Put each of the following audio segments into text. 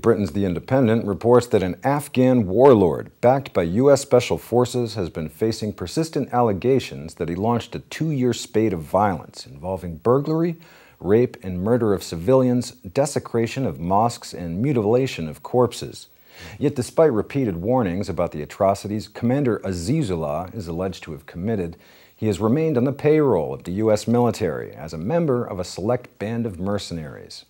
Britain's The Independent reports that an Afghan warlord backed by U.S. Special Forces has been facing persistent allegations that he launched a 2-year spate of violence involving burglary, rape and murder of civilians, desecration of mosques, and mutilation of corpses. Yet despite repeated warnings about the atrocities Commander Azizullah is alleged to have committed, he has remained on the payroll of the U.S. military as a member of a select band of mercenaries.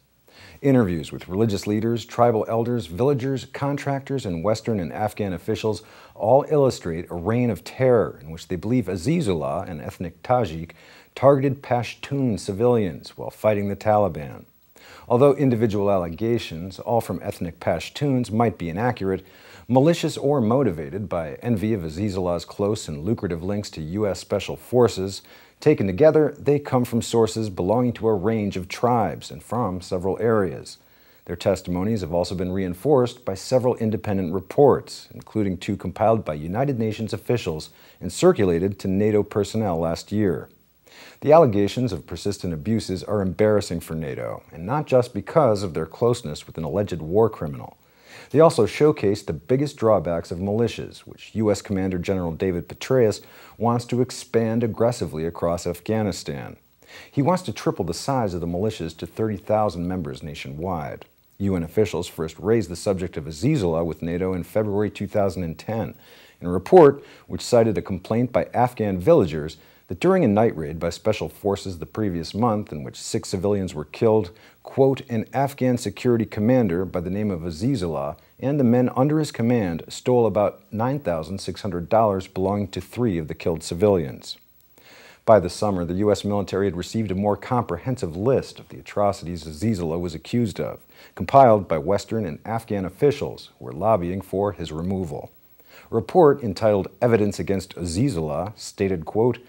Interviews with religious leaders, tribal elders, villagers, contractors, and Western and Afghan officials all illustrate a reign of terror in which they believe Azizullah, an ethnic Tajik, targeted Pashtun civilians while fighting the Taliban. Although individual allegations, all from ethnic Pashtuns, might be inaccurate, malicious or motivated by envy of Azizullah's close and lucrative links to U.S. Special Forces, taken together, they come from sources belonging to a range of tribes and from several areas. Their testimonies have also been reinforced by several independent reports, including 2 compiled by United Nations officials and circulated to NATO personnel last year. The allegations of persistent abuses are embarrassing for NATO, and not just because of their closeness with an alleged war criminal. They also showcase the biggest drawbacks of militias, which U.S. Commander General David Petraeus wants to expand aggressively across Afghanistan. He wants to triple the size of the militias to 30,000 members nationwide. UN officials first raised the subject of Azizullah with NATO in February 2010, in a report which cited a complaint by Afghan villagers that during a night raid by Special Forces the previous month, in which 6 civilians were killed, quote, an Afghan security commander by the name of Azizullah and the men under his command stole about $9,600 belonging to 3 of the killed civilians. By the summer, the U.S. military had received a more comprehensive list of the atrocities Azizullah was accused of, compiled by Western and Afghan officials who were lobbying for his removal. A report entitled Evidence Against Azizullah stated, quote,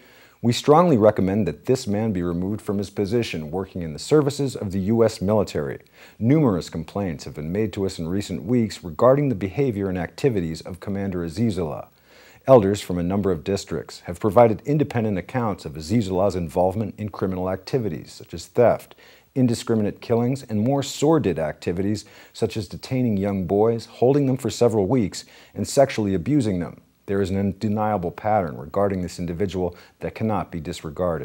we strongly recommend that this man be removed from his position working in the services of the U.S. military. Numerous complaints have been made to us in recent weeks regarding the behavior and activities of Commander Azizullah. Elders from a number of districts have provided independent accounts of Azizullah's involvement in criminal activities such as theft, indiscriminate killings, and more sordid activities such as detaining young boys, holding them for several weeks, and sexually abusing them. There is an undeniable pattern regarding this individual that cannot be disregarded.